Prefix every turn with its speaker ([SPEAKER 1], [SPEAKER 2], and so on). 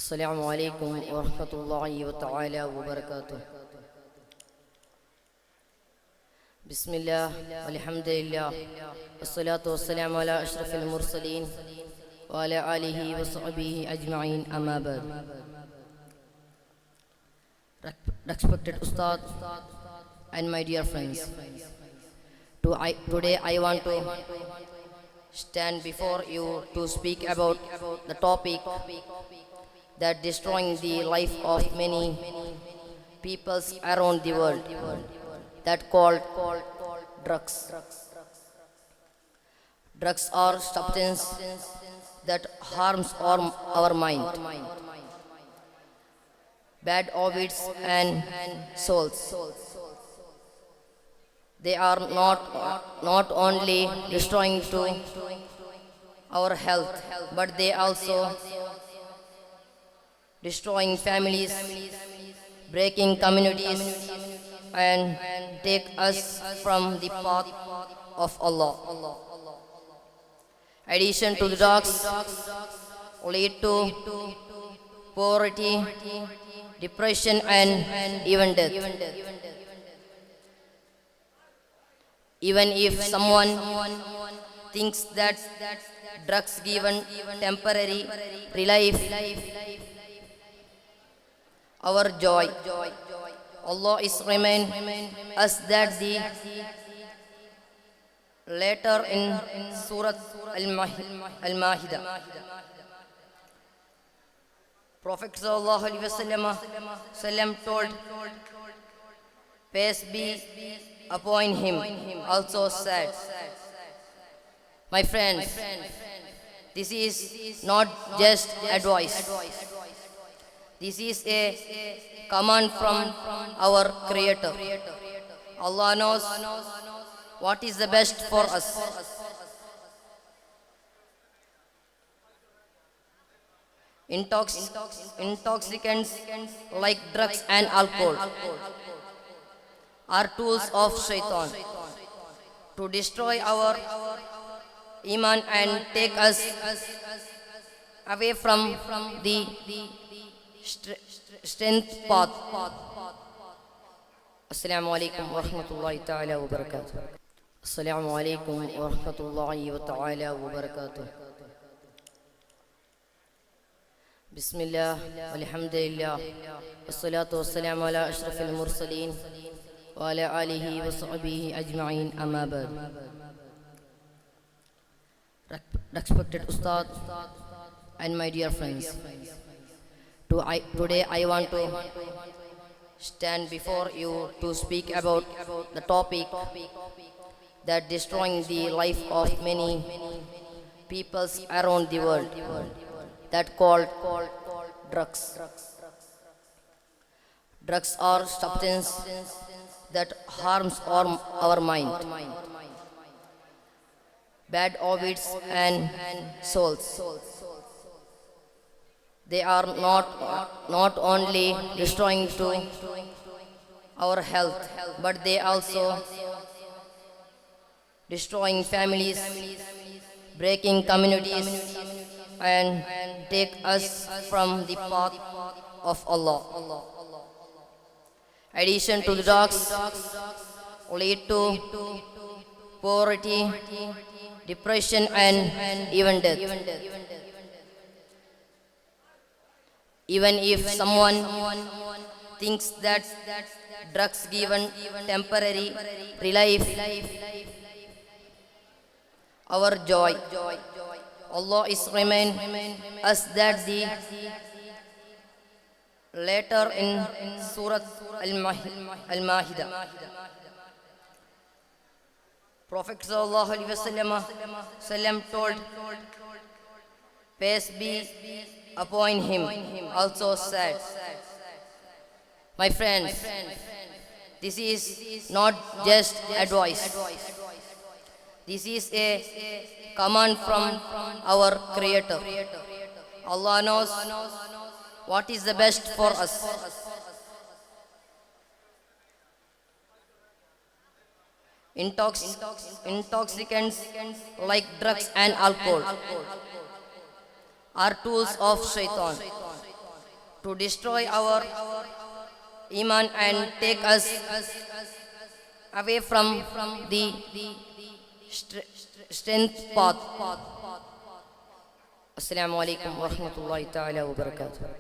[SPEAKER 1] Assalamu alaikum wa rahmatullahi wa ta'ala wa barakatuh. Bismillah, alhamdulillah, wassalatu wassalamu ala ashrafil mursaleen wa ala alihi wa sahbihi ajma'in, amma ba'd. Respected Ustad and my dear friends, today I want to stand before you to speak about the topic that destroying the life of many peoples around the world, that called drugs. Drugs are substances that harms our mind, bad habits and souls. They are not only destroying to our health, but they also destroying families, breaking communities, and take us from the path of Allah. Addition to the drugs lead to poverty, depression, and even death. Even if someone thinks that drugs given temporary relief, our joy, Allah is remind us that the later in Surah Al-Ma'idah, Prophet sallallahu alaihi wasallam told, peace be upon him, also said, my friends, this is not just advice. This is a command from our Creator. Allah knows what is the best for us. Intoxicants like drugs and alcohol are tools of Shaitan to destroy our iman and take us away from the strength path. Assalamu alaikum wa rahmatullahi ta'ala wa barakatuh. Assalamu alaikum wa rahmatullahi wa ta'ala wa barakatuh. Bismillah, alhamdulillah, wassalatu wassalamu ala ashrafil mursaleen wa ala alihi wa sahbihi ajma'in, amma ba'd. Respected Ustad and my dear friends, today I want to stand before you to speak about the topic that destroying the life of many peoples around the world, that called drugs. Drugs are substances that harms our mind, bad habits and souls. They are not only destroying to our health, but they also destroying families, breaking communities, and take us from the path of Allah. Addition to the drugs lead to poverty, depression, and even death. Even if someone thinks that drugs given temporary relief, our joy, Allah is remind us that the later in Surah Al-Ma'idah, Prophet sallallahu alaihi wasallam told, peace be upon him, also said, my friends, this is not just advice. This is a command from our Creator. Allah knows what is the best for us. Intoxicants like drugs and alcohol are tools of Shaitan to destroy our iman and take us away from the strength path. Assalamu alaikum wa rahmatullahi ta'ala wa barakatuh.